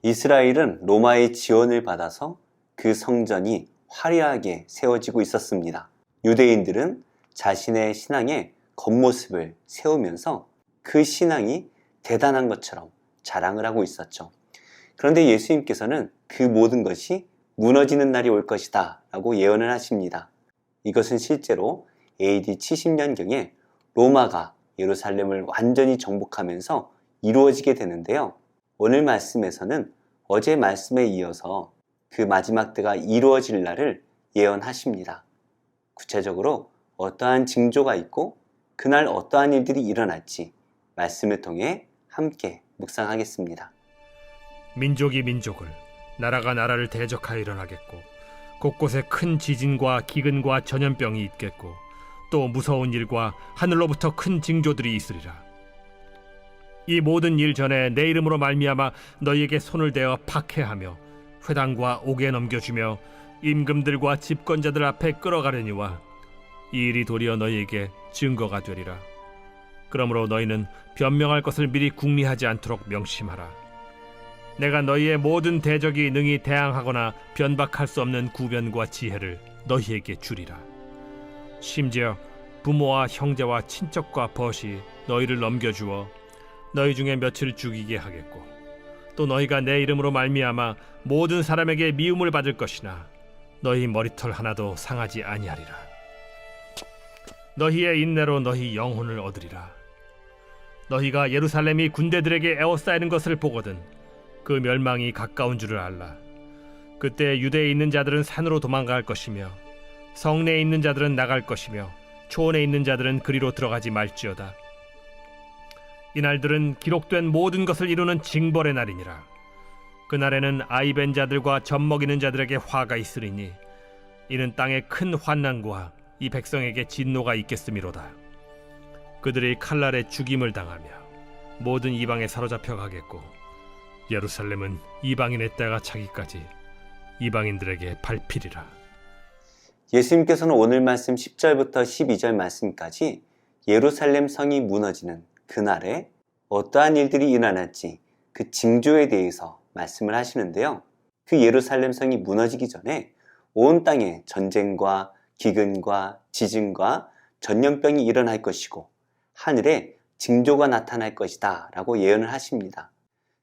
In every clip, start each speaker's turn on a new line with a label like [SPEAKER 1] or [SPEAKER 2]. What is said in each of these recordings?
[SPEAKER 1] 이스라엘은 로마의 지원을 받아서 그 성전이 화려하게 세워지고 있었습니다. 유대인들은 자신의 신앙의 겉모습을 세우면서 그 신앙이 대단한 것처럼 자랑을 하고 있었죠. 그런데 예수님께서는 그 모든 것이 무너지는 날이 올 것이다 라고 예언을 하십니다. 이것은 실제로 AD 70년경에 로마가 예루살렘을 완전히 정복하면서 이루어지게 되는데요. 오늘 말씀에서는 어제 말씀에 이어서 그 마지막 때가 이루어질 날을 예언하십니다. 구체적으로 어떠한 징조가 있고 그날 어떠한 일들이 일어날지 말씀을 통해 함께 묵상하겠습니다.
[SPEAKER 2] 민족이 민족을, 나라가 나라를 대적하여 일어나겠고 곳곳에 큰 지진과 기근과 전염병이 있겠고 또 무서운 일과 하늘로부터 큰 징조들이 있으리라. 이 모든 일 전에 내 이름으로 말미암아 너희에게 손을 대어 박해하며 회당과 옥에 넘겨주며 임금들과 집권자들 앞에 끌어가려니와 이 일이 도리어 너희에게 증거가 되리라. 그러므로 너희는 변명할 것을 미리 궁리하지 않도록 명심하라. 내가 너희의 모든 대적이 능히 대항하거나 변박할 수 없는 구변과 지혜를 너희에게 주리라. 심지어 부모와 형제와 친척과 벗이 너희를 넘겨주어 너희 중에 며칠 죽이게 하겠고 또 너희가 내 이름으로 말미암아 모든 사람에게 미움을 받을 것이나 너희 머리털 하나도 상하지 아니하리라. 너희의 인내로 너희 영혼을 얻으리라. 너희가 예루살렘이 군대들에게 에워싸이는 것을 보거든 그 멸망이 가까운 줄을 알라. 그때 유대에 있는 자들은 산으로 도망갈 것이며 성내에 있는 자들은 나갈 것이며 초원에 있는 자들은 그리로 들어가지 말지어다. 이날들은 기록된 모든 것을 이루는 징벌의 날이니라. 그날에는 아이벤 자들과 젖먹이는 자들에게 화가 있으리니 이는 땅에 큰 환난과 이 백성에게 진노가 있겠음이로다. 그들이 칼날에 죽임을 당하며 모든 이방에 사로잡혀 가겠고 예루살렘은 이방인의 때가 차기까지 이방인들에게 밟히리라.
[SPEAKER 1] 예수님께서는 오늘 말씀 10절부터 12절 말씀까지 예루살렘 성이 무너지는 그날에 어떠한 일들이 일어날지 그 징조에 대해서 말씀을 하시는데요. 그 예루살렘 성이 무너지기 전에 온 땅에 전쟁과 기근과 지진과 전염병이 일어날 것이고 하늘에 징조가 나타날 것이다 라고 예언을 하십니다.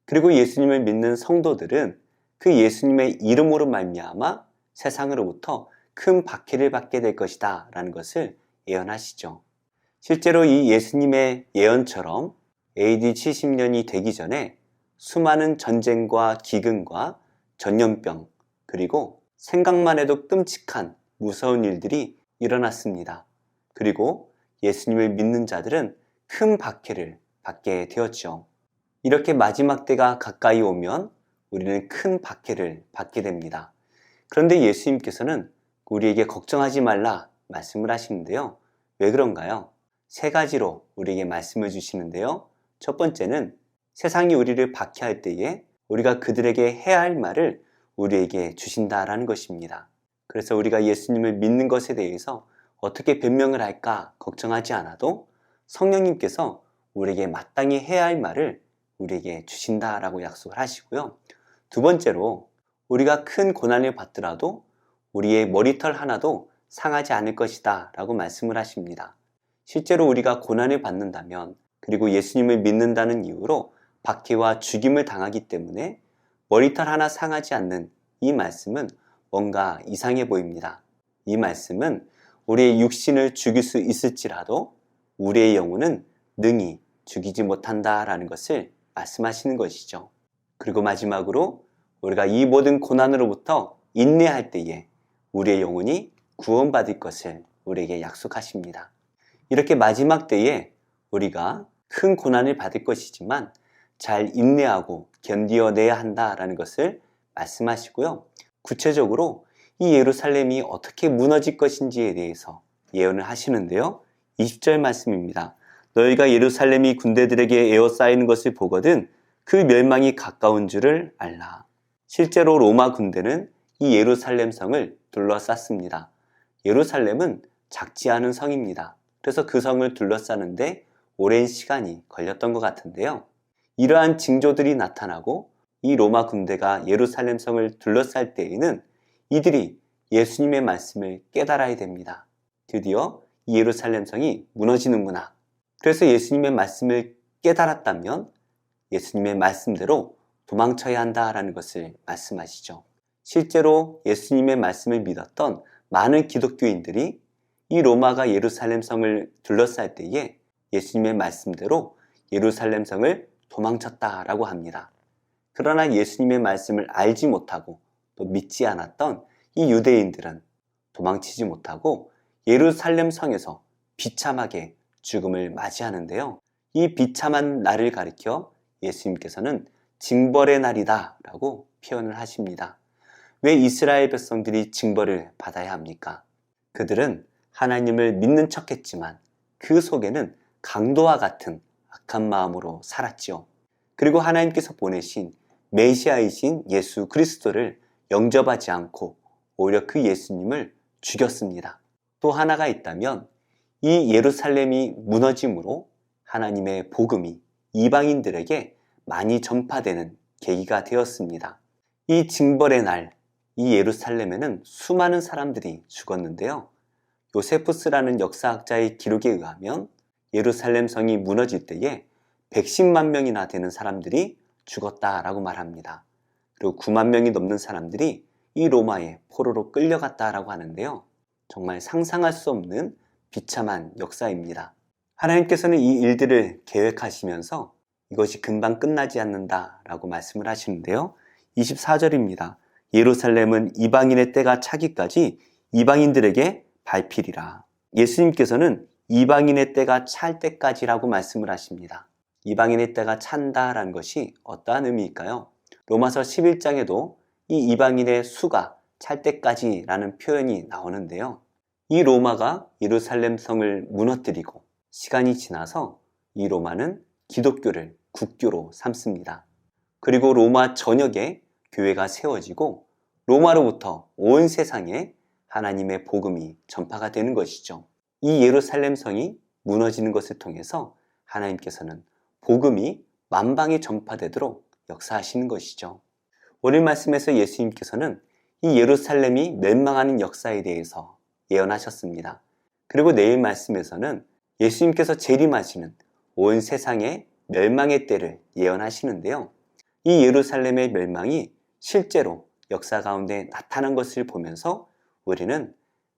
[SPEAKER 1] 그리고 예수님을 믿는 성도들은 그 예수님의 이름으로 말미암아 세상으로부터 큰 박해를 받게 될 것이다 라는 것을 예언하시죠. 실제로 이 예수님의 예언처럼 AD 70년이 되기 전에 수많은 전쟁과 기근과 전염병 그리고 생각만 해도 끔찍한 무서운 일들이 일어났습니다. 그리고 예수님을 믿는 자들은 큰 박해를 받게 되었죠. 이렇게 마지막 때가 가까이 오면 우리는 큰 박해를 받게 됩니다. 그런데 예수님께서는 우리에게 걱정하지 말라 말씀을 하시는데요. 왜 그런가요? 세 가지로 우리에게 말씀을 주시는데요. 첫 번째는 세상이 우리를 박해할 때에 우리가 그들에게 해야 할 말을 우리에게 주신다라는 것입니다. 그래서 우리가 예수님을 믿는 것에 대해서 어떻게 변명을 할까 걱정하지 않아도 성령님께서 우리에게 마땅히 해야 할 말을 우리에게 주신다라고 약속을 하시고요. 두 번째로 우리가 큰 고난을 받더라도 우리의 머리털 하나도 상하지 않을 것이다 라고 말씀을 하십니다. 실제로 우리가 고난을 받는다면 그리고 예수님을 믿는다는 이유로 박해와 죽임을 당하기 때문에 머리털 하나 상하지 않는 이 말씀은 뭔가 이상해 보입니다. 이 말씀은 우리의 육신을 죽일 수 있을지라도 우리의 영혼은 능히 죽이지 못한다라는 것을 말씀하시는 것이죠. 그리고 마지막으로 우리가 이 모든 고난으로부터 인내할 때에 우리의 영혼이 구원받을 것을 우리에게 약속하십니다. 이렇게 마지막 때에 우리가 큰 고난을 받을 것이지만 잘 인내하고 견디어내야 한다라는 것을 말씀하시고요. 구체적으로 이 예루살렘이 어떻게 무너질 것인지에 대해서 예언을 하시는데요. 20절 말씀입니다. 너희가 예루살렘이 군대들에게 에워싸이는 것을 보거든 그 멸망이 가까운 줄을 알라. 실제로 로마 군대는 이 예루살렘 성을 둘러쌌습니다. 예루살렘은 작지 않은 성입니다. 그래서 그 성을 둘러싸는데 오랜 시간이 걸렸던 것 같은데요. 이러한 징조들이 나타나고 이 로마 군대가 예루살렘 성을 둘러쌀 때에는 이들이 예수님의 말씀을 깨달아야 됩니다. 드디어 이 예루살렘 성이 무너지는구나. 그래서 예수님의 말씀을 깨달았다면 예수님의 말씀대로 도망쳐야 한다라는 것을 말씀하시죠. 실제로 예수님의 말씀을 믿었던 많은 기독교인들이 이 로마가 예루살렘 성을 둘러쌀 때에 예수님의 말씀대로 예루살렘 성을 도망쳤다라고 합니다. 그러나 예수님의 말씀을 알지 못하고 또 믿지 않았던 이 유대인들은 도망치지 못하고 예루살렘 성에서 비참하게 죽음을 맞이하는데요. 이 비참한 날을 가리켜 예수님께서는 징벌의 날이다 라고 표현을 하십니다. 왜 이스라엘 백성들이 징벌을 받아야 합니까? 그들은 하나님을 믿는 척했지만 그 속에는 강도와 같은 악한 마음으로 살았지요. 그리고 하나님께서 보내신 메시아이신 예수 그리스도를 영접하지 않고 오히려 그 예수님을 죽였습니다. 또 하나가 있다면 이 예루살렘이 무너짐으로 하나님의 복음이 이방인들에게 많이 전파되는 계기가 되었습니다. 이 징벌의 날, 이 예루살렘에는 수많은 사람들이 죽었는데요. 요세푸스라는 역사학자의 기록에 의하면 예루살렘 성이 무너질 때에 110만 명이나 되는 사람들이 죽었다라고 말합니다. 그리고 9만 명이 넘는 사람들이 이 로마에 포로로 끌려갔다라고 하는데요. 정말 상상할 수 없는 비참한 역사입니다. 하나님께서는 이 일들을 계획하시면서 이것이 금방 끝나지 않는다라고 말씀을 하시는데요. 24절입니다. 예루살렘은 이방인의 때가 차기까지 이방인들에게 밟히리라. 예수님께서는 이방인의 때가 찰 때까지라고 말씀을 하십니다. 이방인의 때가 찬다라는 것이 어떠한 의미일까요? 로마서 11장에도 이 이방인의 수가 찰 때까지라는 표현이 나오는데요. 이 로마가 예루살렘 성을 무너뜨리고 시간이 지나서 이 로마는 기독교를 국교로 삼습니다. 그리고 로마 전역에 교회가 세워지고 로마로부터 온 세상에 하나님의 복음이 전파가 되는 것이죠. 이 예루살렘 성이 무너지는 것을 통해서 하나님께서는 복음이 만방에 전파되도록 역사하시는 것이죠. 오늘 말씀에서 예수님께서는 이 예루살렘이 멸망하는 역사에 대해서 예언하셨습니다. 그리고 내일 말씀에서는 예수님께서 재림하시는 온 세상의 멸망의 때를 예언하시는데요. 이 예루살렘의 멸망이 실제로 역사 가운데 나타난 것을 보면서 우리는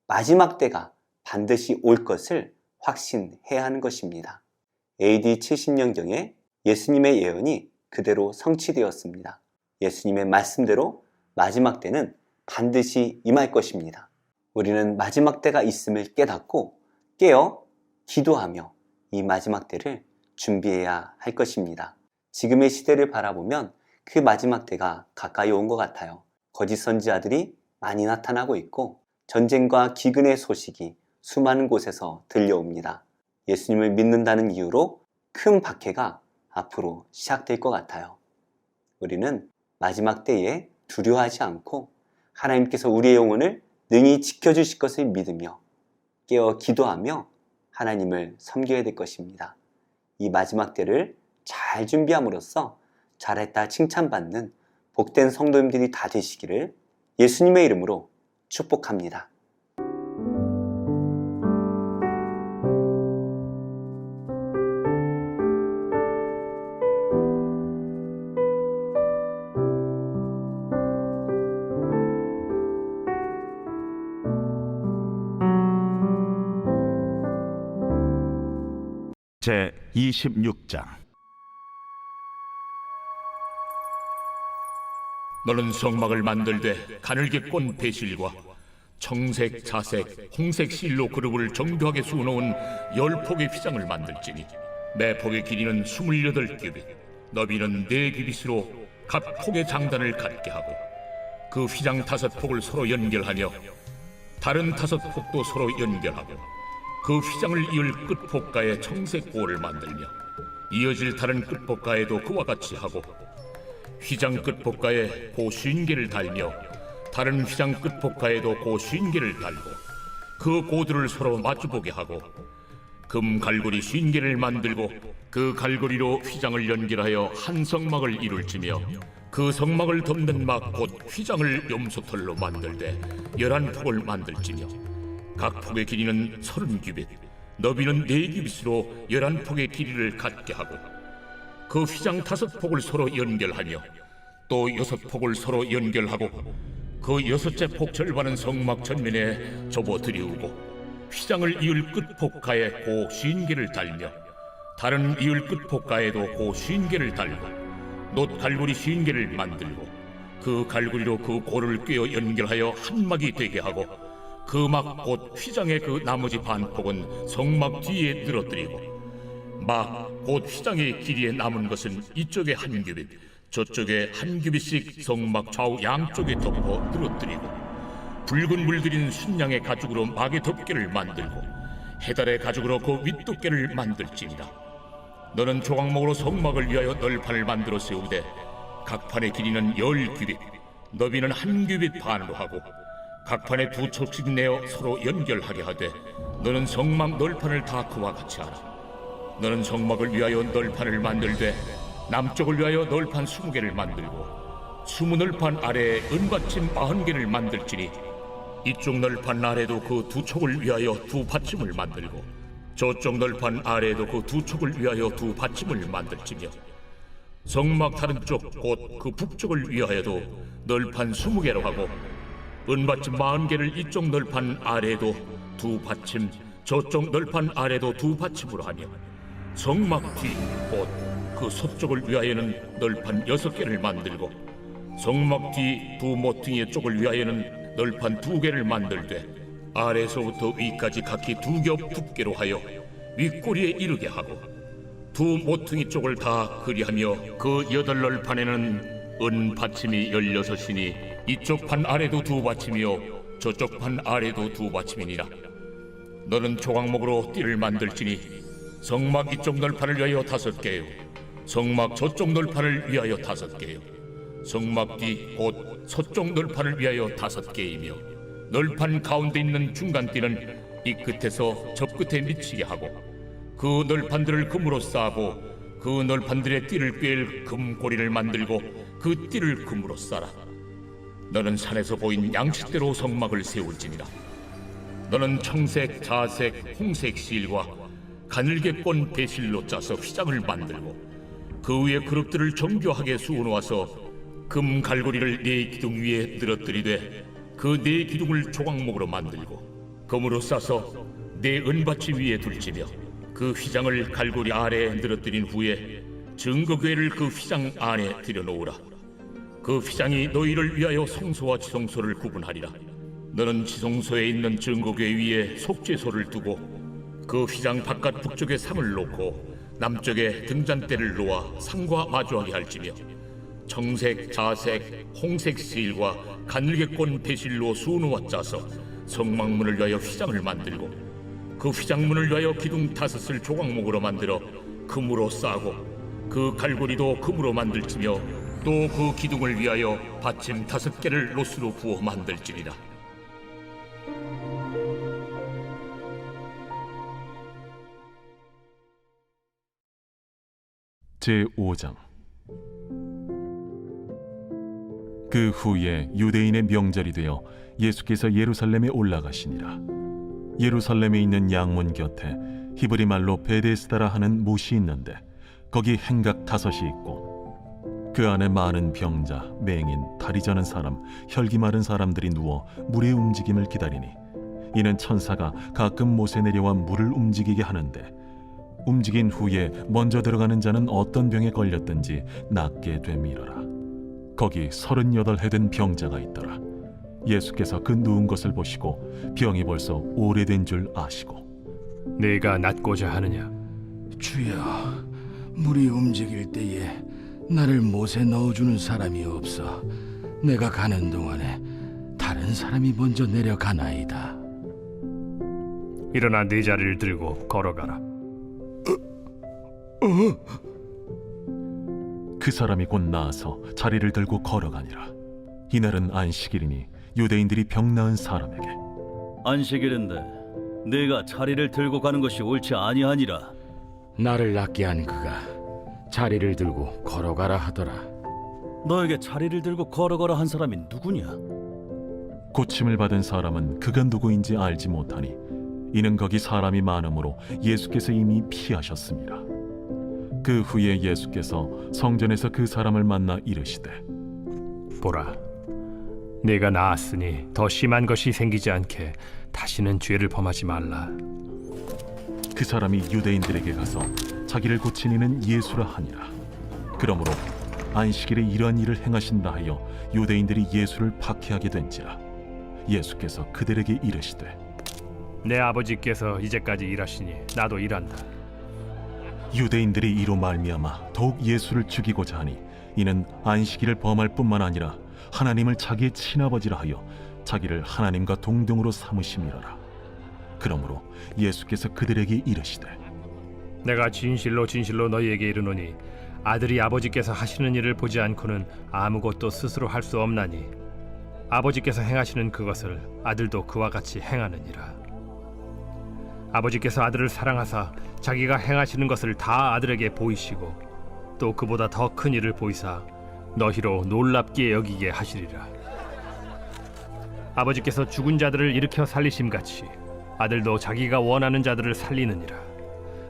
[SPEAKER 1] 마지막 때가 반드시 올 것을 확신해야 하는 것입니다. AD 70년경에 예수님의 예언이 그대로 성취되었습니다. 예수님의 말씀대로 마지막 때는 반드시 임할 것입니다. 우리는 마지막 때가 있음을 깨닫고 깨어 기도하며 이 마지막 때를 준비해야 할 것입니다. 지금의 시대를 바라보면 그 마지막 때가 가까이 온 것 같아요. 거짓 선지자들이 많이 나타나고 있고 전쟁과 기근의 소식이 수많은 곳에서 들려옵니다. 예수님을 믿는다는 이유로 큰 박해가 앞으로 시작될 것 같아요. 우리는 마지막 때에 두려워하지 않고 하나님께서 우리의 영혼을 능히 지켜주실 것을 믿으며 깨어 기도하며 하나님을 섬겨야 될 것입니다. 이 마지막 때를 잘 준비함으로써 잘했다 칭찬받는 복된 성도님들이 다 되시기를 예수님의 이름으로 축복합니다.
[SPEAKER 3] 제 26장.
[SPEAKER 4] 너는 성막을 만들되 가늘게 꼰 배실과 청색, 자색, 홍색 실로 그룹을 정교하게 수놓은 10폭의 휘장을 만들지니 매 폭의 길이는 28규빗, 너비는 4규빗으로 각 폭의 장단을 같게 하고 그 휘장 5폭을 서로 연결하며 다른 5폭도 서로 연결하고 그 휘장을 이을 끝폭가에 청색 보를 만들며 이어질 다른 끝폭가에도 그와 같이 하고 휘장 끝폭가에 고 50개를 달며 다른 휘장 끝폭가에도 고 50개를 달고 그 고들을 서로 마주보게 하고 금 갈고리 50개를 만들고 그 갈고리로 휘장을 연결하여 한 성막을 이룰지며 그 성막을 덮는 막 곧 휘장을 염소털로 만들되 11폭을 만들지며 각 폭의 길이는 30규빗, 너비는 4규빗으로 11폭의 길이를 갖게 하고 그 휘장 5폭을 서로 연결하며 또 6폭을 서로 연결하고 그 6째 폭 절반은 성막 전면에 접어들이우고 휘장을 이을 끝폭가에 고 50개를 달며 다른 이을 끝폭가에도 고 50개를 달고 놋 갈고리 50개를 만들고 그 갈고리로 그 고를 꿰어 연결하여 한 막이 되게 하고 그 막 곧 휘장의 그 나머지 반폭은 성막 뒤에 늘어뜨리고 막 곧 휘장의 길이에 남은 것은 이쪽에 한 규빗 저쪽에 한 규빗씩 성막 좌우 양쪽에 덮어 늘어뜨리고 붉은 물들인 순양의 가죽으로 막의 덮개를 만들고 해달의 가죽으로 그 윗덮개를 만들지니라. 너는 조각목으로 성막을 위하여 널판을 만들어 세우되 각 판의 길이는 10규빗, 너비는 한 규빗 반으로 하고 각 판에 2척씩 내어 서로 연결하게 하되 너는 성막 널판을 다 그와 같이 하라. 너는 성막을 위하여 널판을 만들되 남쪽을 위하여 널판 20개를 만들고 20널판 아래에 은받침 40개를 만들지니 이쪽 널판 아래도 그 2척을 위하여 2받침을 만들고 저쪽 널판 아래에도 그 2척을 위하여 2받침을 만들지며 성막 다른 쪽 곧 그 북쪽을 위하여도 널판 20개로 하고 은받침 40개를 이쪽 널판 아래에도 2받침 저쪽 널판 아래도 2받침으로 하며 성막 뒤 곧 그 서쪽을 위하여는 널판 6개를 만들고 성막 뒤 두 모퉁이의 쪽을 위하여는 널판 2개를 만들되 아래에서부터 위까지 각기 2겹 두께로 하여 윗꼬리에 이르게 하고 두 모퉁이 쪽을 다 그리하며 그 8널판에는 은 받침이 16이니 이쪽 판 아래도 2받침이요 저쪽 판 아래도 2받침이니라. 너는 조각목으로 띠를 만들지니 성막 이쪽 널판을 위하여 5개요 성막 저쪽 널판을 위하여 5개요 성막 뒤 곧 서쪽 널판을 위하여 5개이며 널판 가운데 있는 중간 띠는 이 끝에서 저 끝에 미치게 하고 그 널판들을 금으로 싸고 그 널판들의 띠를 꿰일 금고리를 만들고 그 띠를 금으로 싸라. 너는 산에서 보인 양식대로 성막을 세울지니라. 너는 청색, 자색, 홍색 실과 가늘게 꼰 배실로 짜서 휘장을 만들고 그 위에 그릇들을 정교하게 수놓아서 금 갈고리를 4기둥 위에 늘어뜨리되 그 4기둥을 조각목으로 만들고 금으로 싸서 4 은받침 위에 둘지며 그 휘장을 갈고리 아래에 늘어뜨린 후에 증거궤를 그 휘장 안에 들여놓으라. 그 휘장이 너희를 위하여 성소와 지성소를 구분하리라. 너는 지성소에 있는 증거궤 위에 속죄소를 두고 그 휘장 바깥 북쪽에 상을 놓고 남쪽에 등잔대를 놓아 상과 마주하게 할지며 청색, 자색, 홍색 실과 가늘게 꼰 배실로 수놓아 짜서 성막문을 위하여 휘장을 만들고 그 휘장문을 위하여 기둥 5을 조각목으로 만들어 금으로 싸고 그 갈고리도 금으로 만들지며 또 그 기둥을 위하여 받침 5개를 로스로 부어 만들지니라.
[SPEAKER 3] 제5장. 그 후에 유대인의 명절이 되어 예수께서 예루살렘에 올라가시니라. 예루살렘에 있는 양문 곁에 히브리 말로 베데스다라 하는 못이 있는데 거기 행각 5이 있고 그 안에 많은 병자, 맹인, 다리 저는 사람, 혈기 마른 사람들이 누워 물의 움직임을 기다리니 이는 천사가 가끔 못에 내려와 물을 움직이게 하는데 움직인 후에 먼저 들어가는 자는 어떤 병에 걸렸든지 낫게 됨이러라. 거기 38해 된 병자가 있더라. 예수께서 그 누운 것을 보시고 병이 벌써 오래된 줄 아시고
[SPEAKER 2] 네가 낫고자 하느냐?
[SPEAKER 5] 주여, 물이 움직일 때에 나를 못에 넣어주는 사람이 없어 내가 가는 동안에 다른 사람이 먼저 내려가나이다.
[SPEAKER 2] 일어나 네 자리를 들고 걸어가라.
[SPEAKER 3] 그 사람이 곧 나아서 자리를 들고 걸어가니라. 이날은 안식일이니 유대인들이 병 나은 사람에게
[SPEAKER 6] 안식일인데 네가 자리를 들고 가는 것이 옳지 아니하니라.
[SPEAKER 5] 나를 낫게 한 그가 자리를 들고 걸어가라 하더라.
[SPEAKER 6] 너에게 자리를 들고 걸어가라 한 사람이 누구냐?
[SPEAKER 3] 고침을 받은 사람은 그가 누구인지 알지 못하니 이는 거기 사람이 많으므로 예수께서 이미 피하셨습니다. 그 후에 예수께서 성전에서 그 사람을 만나 이르시되
[SPEAKER 2] 보라, 네가 나았으니 더 심한 것이 생기지 않게 다시는 죄를 범하지 말라.
[SPEAKER 3] 그 사람이 유대인들에게 가서 자기를 고친 이는 예수라 하니라. 그러므로 안식일에 이러한 일을 행하신다 하여 유대인들이 예수를 박해하게 된지라. 예수께서 그들에게 이르시되
[SPEAKER 2] 내 아버지께서 이제까지 일하시니 나도 일한다.
[SPEAKER 3] 유대인들이 이로 말미암아 더욱 예수를 죽이고자 하니 이는 안식일을 범할 뿐만 아니라 하나님을 자기의 친아버지라 하여 자기를 하나님과 동등으로 삼으심이로라. 그러므로 예수께서 그들에게 이르시되
[SPEAKER 2] 내가 진실로 진실로 너희에게 이르노니 아들이 아버지께서 하시는 일을 보지 않고는 아무것도 스스로 할 수 없나니 아버지께서 행하시는 그것을 아들도 그와 같이 행하느니라. 아버지께서 아들을 사랑하사 자기가 행하시는 것을 다 아들에게 보이시고 또 그보다 더 큰 일을 보이사 너희로 놀랍게 여기게 하시리라. 아버지께서 죽은 자들을 일으켜 살리심같이 아들도 자기가 원하는 자들을 살리느니라.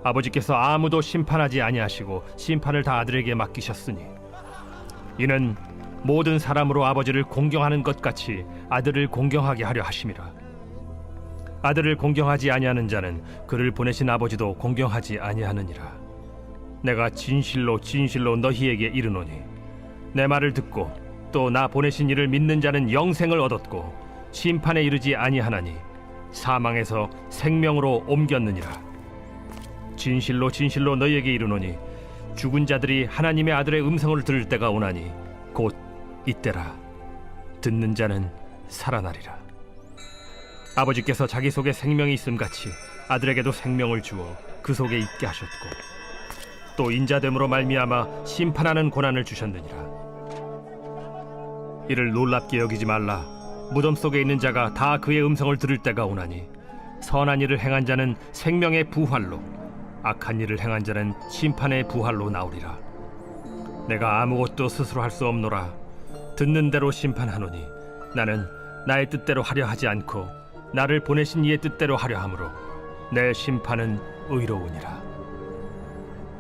[SPEAKER 2] 아버지께서 아무도 심판하지 아니하시고 심판을 다 아들에게 맡기셨으니 이는 모든 사람으로 아버지를 공경하는 것 같이 아들을 공경하게 하려 하심이라. 아들을 공경하지 아니하는 자는 그를 보내신 아버지도 공경하지 아니하느니라. 내가 진실로 진실로 너희에게 이르노니 내 말을 듣고 또 나 보내신 이를 믿는 자는 영생을 얻었고 심판에 이르지 아니하나니 사망에서 생명으로 옮겼느니라. 진실로 진실로 너희에게 이르노니 죽은 자들이 하나님의 아들의 음성을 들을 때가 오나니 곧 이때라. 듣는 자는 살아나리라. 아버지께서 자기 속에 생명이 있음같이 아들에게도 생명을 주어 그 속에 있게 하셨고 또 인자됨으로 말미암아 심판하는 고난을 주셨느니라. 이를 놀랍게 여기지 말라. 무덤 속에 있는 자가 다 그의 음성을 들을 때가 오나니 선한 일을 행한 자는 생명의 부활로 악한 일을 행한 자는 심판의 부활로 나오리라. 내가 아무것도 스스로 할 수 없노라. 듣는 대로 심판하노니 나는 나의 뜻대로 하려 하지 않고 나를 보내신 이의 뜻대로 하려 함으로 내 심판은 의로우니라.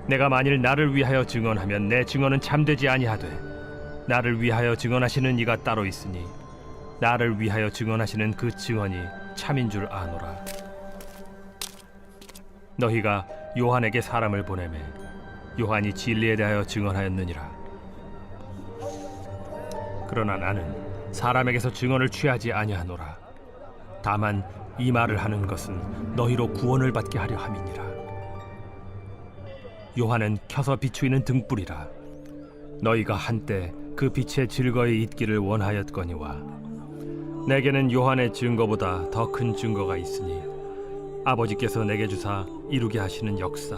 [SPEAKER 2] 내가 만일 나를 위하여 증언하면 내 증언은 참되지 아니하되 나를 위하여 증언하시는 이가 따로 있으니 나를 위하여 증언하시는 그 증언이 참인 줄 아노라. 너희가 요한에게 사람을 보내매 요한이 진리에 대하여 증언하였느니라. 그러나 나는 사람에게서 증언을 취하지 아니하노라. 다만 이 말을 하는 것은 너희로 구원을 받게 하려 함이니라. 요한은 켜서 비추이는 등불이라. 너희가 한때 그 빛에 즐거이 있기를 원하였거니와 내게는 요한의 증거보다 더 큰 증거가 있으니 아버지께서 내게 주사 이루게 하시는 역사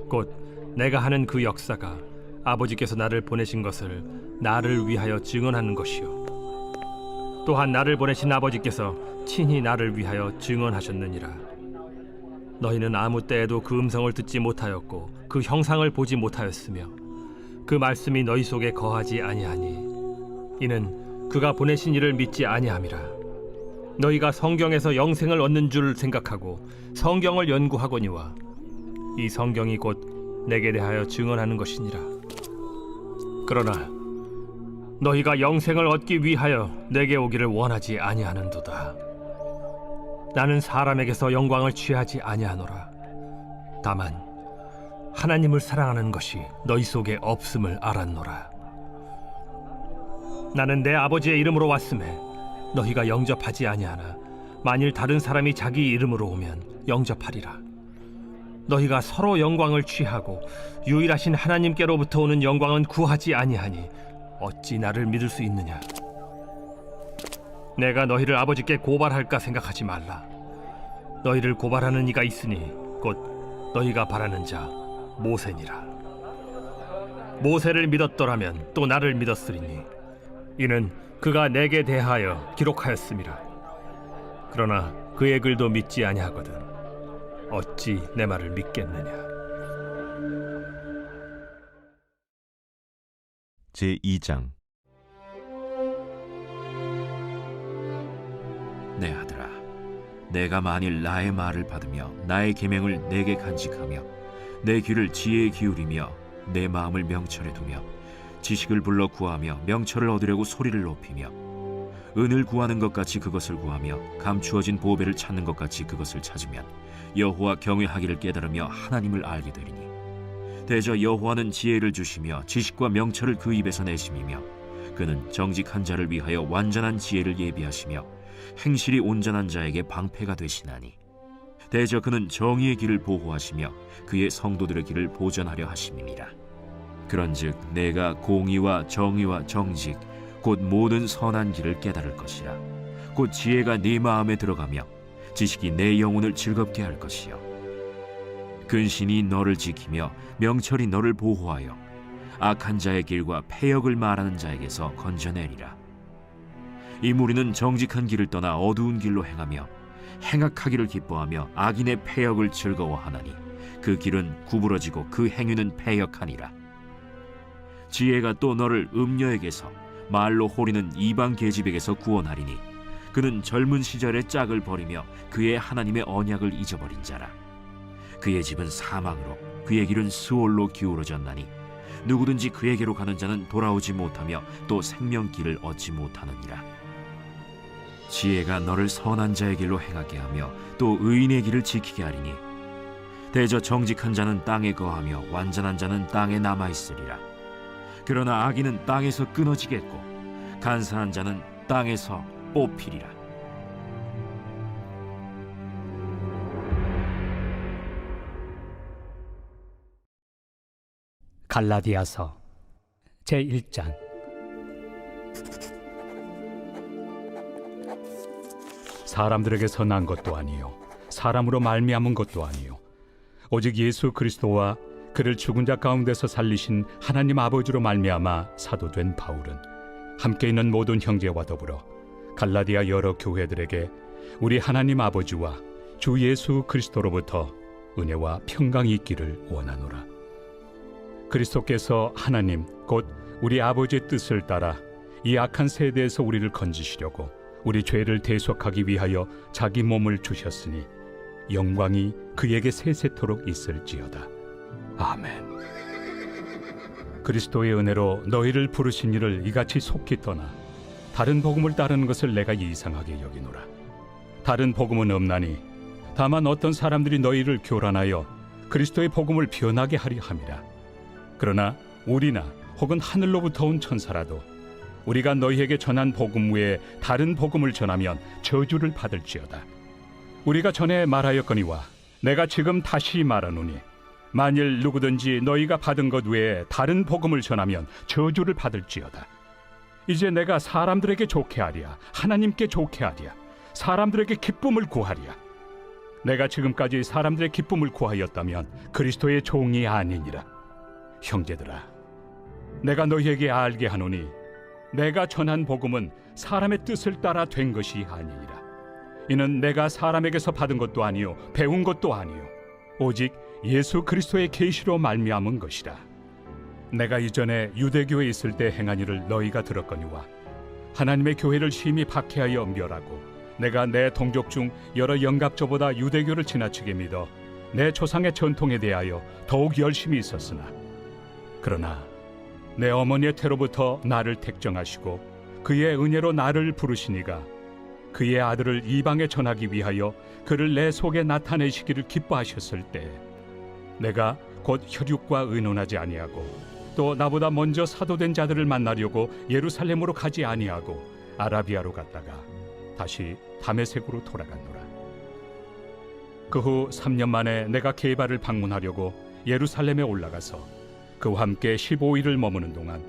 [SPEAKER 2] 곧 내가 하는 그 역사가 아버지께서 나를 보내신 것을 나를 위하여 증언하는 것이요 또한 나를 보내신 아버지께서 친히 나를 위하여 증언하셨느니라. 너희는 아무 때에도 그 음성을 듣지 못하였고 그 형상을 보지 못하였으며 그 말씀이 너희 속에 거하지 아니하니 이는 그가 보내신 이를 믿지 아니함이라. 너희가 성경에서 영생을 얻는 줄 생각하고 성경을 연구하거니와 이 성경이 곧 내게 대하여 증언하는 것이니라. 그러나 너희가 영생을 얻기 위하여 내게 오기를 원하지 아니하는도다. 나는 사람에게서 영광을 취하지 아니하노라. 다만 하나님을 사랑하는 것이 너희 속에 없음을 알았노라. 나는 내 아버지의 이름으로 왔음에 너희가 영접하지 아니하나 만일 다른 사람이 자기 이름으로 오면 영접하리라. 너희가 서로 영광을 취하고 유일하신 하나님께로부터 오는 영광은 구하지 아니하니 어찌 나를 믿을 수 있느냐. 내가 너희를 아버지께 고발할까 생각하지 말라. 너희를 고발하는 이가 있으니 곧 너희가 바라는 자 모세니라. 모세를 믿었더라면 또 나를 믿었으리니 이는 그가 내게 대하여 기록하였음이라. 그러나 그의 글도 믿지 아니하거든 어찌 내 말을 믿겠느냐.
[SPEAKER 7] 제2장 내 아들아, 내가 만일 나의 말을 받으며 나의 계명을 내게 간직하며 내 귀를 지혜에 기울이며 내 마음을 명철에 두며 지식을 불러 구하며 명철을 얻으려고 소리를 높이며 은을 구하는 것 같이 그것을 구하며 감추어진 보배를 찾는 것 같이 그것을 찾으면 여호와 경외하기를 깨달으며 하나님을 알게 되리니 대저 여호와는 지혜를 주시며 지식과 명철을 그 입에서 내심이며 그는 정직한 자를 위하여 완전한 지혜를 예비하시며 행실이 온전한 자에게 방패가 되시나니 대저 그는 정의의 길을 보호하시며 그의 성도들의 길을 보전하려 하심이니라. 그런즉 내가 공의와 정의와 정직 곧 모든 선한 길을 깨달을 것이라. 곧 지혜가 네 마음에 들어가며 지식이 내 영혼을 즐겁게 할 것이요 근신이 너를 지키며 명철이 너를 보호하여 악한 자의 길과 패역을 말하는 자에게서 건져내리라. 이 무리는 정직한 길을 떠나 어두운 길로 행하며 행악하기를 기뻐하며 악인의 패역을 즐거워하나니 그 길은 구부러지고 그 행위는 패역하니라. 지혜가 또 너를 음녀에게서 말로 호리는 이방 계집에게서 구원하리니 그는 젊은 시절의 짝을 버리며 그의 하나님의 언약을 잊어버린 자라. 그의 집은 사망으로 그의 길은 스올로 기울어졌나니 누구든지 그에게로 가는 자는 돌아오지 못하며 또 생명길을 얻지 못하느니라. 지혜가 너를 선한 자의 길로 행하게 하며 또 의인의 길을 지키게 하리니 대저 정직한 자는 땅에 거하며 완전한 자는 땅에 남아있으리라. 그러나 악인은 땅에서 끊어지겠고 간사한 자는 땅에서 뽑히리라.
[SPEAKER 8] 갈라디아서 제1장. 사람들에게서 난 것도 아니요 사람으로 말미암은 것도 아니요 오직 예수 그리스도와 그를 죽은 자 가운데서 살리신 하나님 아버지로 말미암아 사도된 바울은 함께 있는 모든 형제와 더불어 갈라디아 여러 교회들에게 우리 하나님 아버지와 주 예수 그리스도로부터 은혜와 평강이 있기를 원하노라. 그리스도께서 하나님 곧 우리 아버지의 뜻을 따라 이 악한 세대에서 우리를 건지시려고 우리 죄를 대속하기 위하여 자기 몸을 주셨으니 영광이 그에게 세세토록 있을지어다. 아멘. 그리스도의 은혜로 너희를 부르신 이를 이같이 속히 떠나 다른 복음을 따르는 것을 내가 이상하게 여기노라. 다른 복음은 없나니 다만 어떤 사람들이 너희를 교란하여 그리스도의 복음을 변하게 하려 함이라. 그러나 우리나 혹은 하늘로부터 온 천사라도 우리가 너희에게 전한 복음 외에 다른 복음을 전하면 저주를 받을지어다. 우리가 전에 말하였거니와 내가 지금 다시 말하노니 만일 누구든지 너희가 받은 것 외에 다른 복음을 전하면 저주를 받을지어다. 이제 내가 사람들에게 좋게 하랴 하나님께 좋게 하랴 사람들에게 기쁨을 구하랴. 내가 지금까지 사람들의 기쁨을 구하였다면 그리스도의 종이 아니니라. 형제들아, 내가 너희에게 알게 하노니 내가 전한 복음은 사람의 뜻을 따라 된 것이 아니니라. 이는 내가 사람에게서 받은 것도 아니요 배운 것도 아니요 오직 예수 그리스도의 계시로 말미암은 것이라. 내가 이전에 유대교에 있을 때 행한 일을 너희가 들었거니와 하나님의 교회를 심히 박해하여 멸하고 내가 내 동족 중 여러 영갑조보다 유대교를 지나치게 믿어 내 조상의 전통에 대하여 더욱 열심히 있었으나 그러나 내 어머니의 태로부터 나를 택정하시고 그의 은혜로 나를 부르시니가 그의 아들을 이방에 전하기 위하여 그를 내 속에 나타내시기를 기뻐하셨을 때 내가 곧 혈육과 의논하지 아니하고 또 나보다 먼저 사도된 자들을 만나려고 예루살렘으로 가지 아니하고 아라비아로 갔다가 다시 다메섹으로 돌아갔노라. 그 후 3년 만에 내가 게바를 방문하려고 예루살렘에 올라가서 그와 함께 15일을 머무는 동안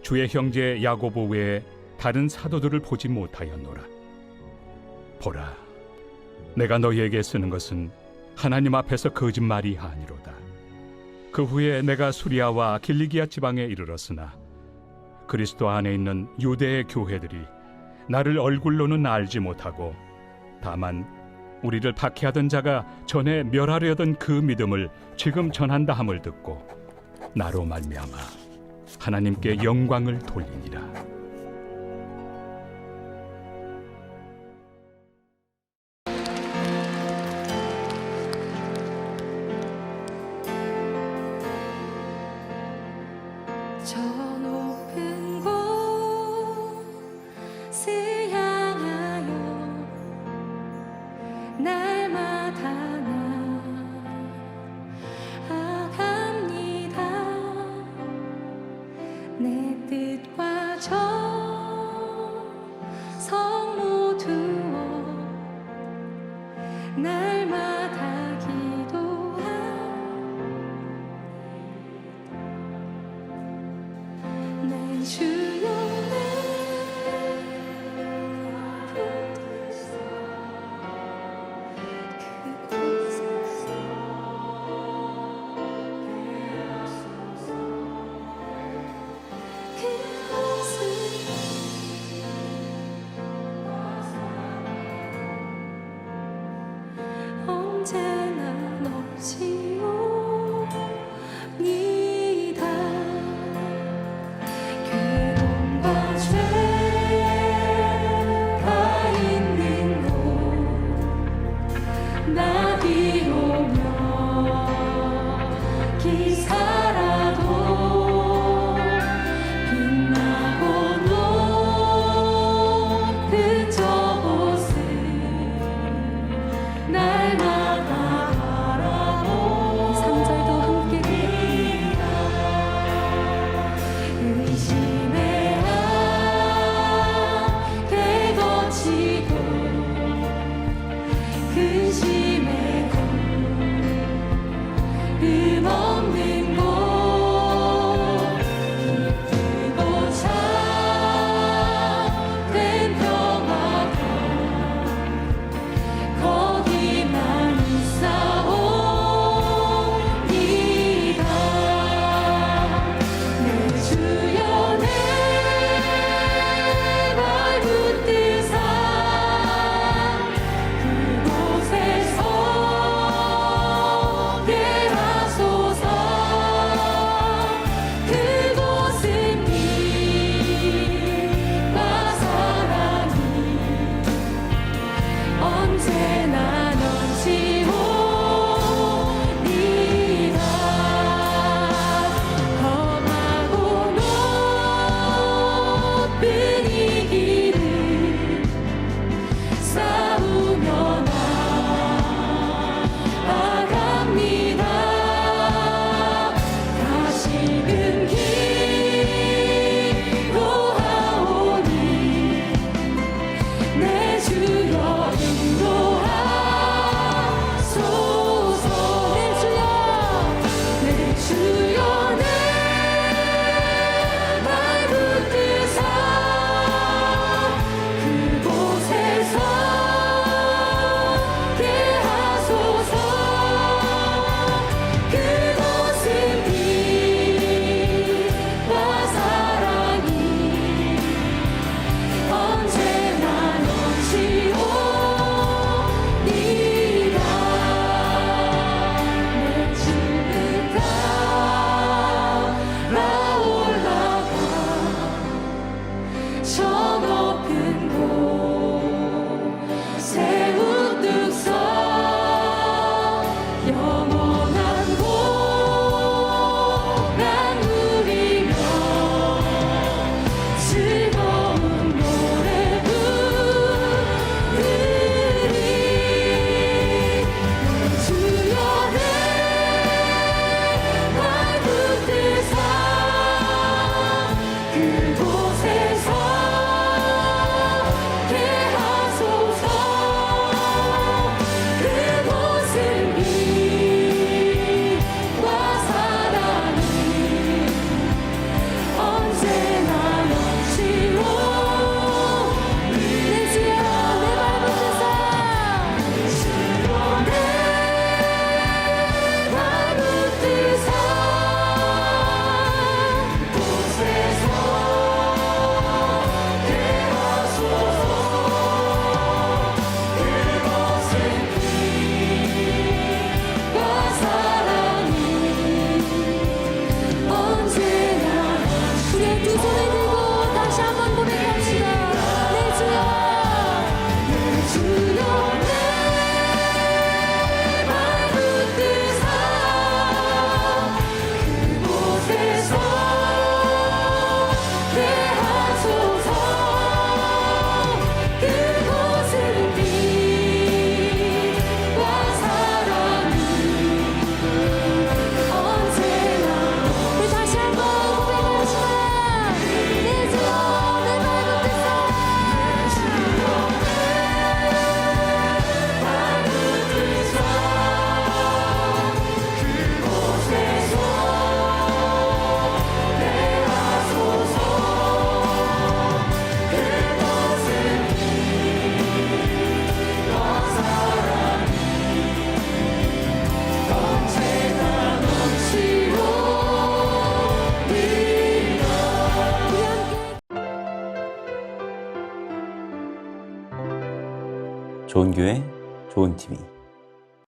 [SPEAKER 8] 주의 형제 야고보 외에 다른 사도들을 보지 못하였노라. 보라, 내가 너희에게 쓰는 것은 하나님 앞에서 거짓말이 아니로다. 그 후에 내가 수리아와 길리기아 지방에 이르렀으나 그리스도 안에 있는 유대의 교회들이 나를 얼굴로는 알지 못하고 다만 우리를 박해하던 자가 전에 멸하려던 그 믿음을 지금 전한다 함을 듣고 나로 말미암아 하나님께 영광을 돌리니라.
[SPEAKER 9] 날마다 나아갑니다. 내 뜻과 정성 모두어 날마다 기도합니다. 내 주여 언제나 넘치옵니다. 괴로움과 죄가 있는 곳 나비로며 기사라도 빛나고 높은 저곳을 날마다 바라보 3절도 함께 부릅니다. 의심의 앞에 거치고 근심의 없는 곳 기쁘고 참된 평화가 거기만 있사옵니다. 내 주여 내 발 붙드사 그곳에 서게 하소서. 그곳은 빛과 사랑이 언제나 넘치옵니다. 험하고 높은 이 길을 싸우며 나아갑니다. 다시금 기도하오니 내 주여 인도하소서.
[SPEAKER 1] 좋은 교회, 좋은 TV.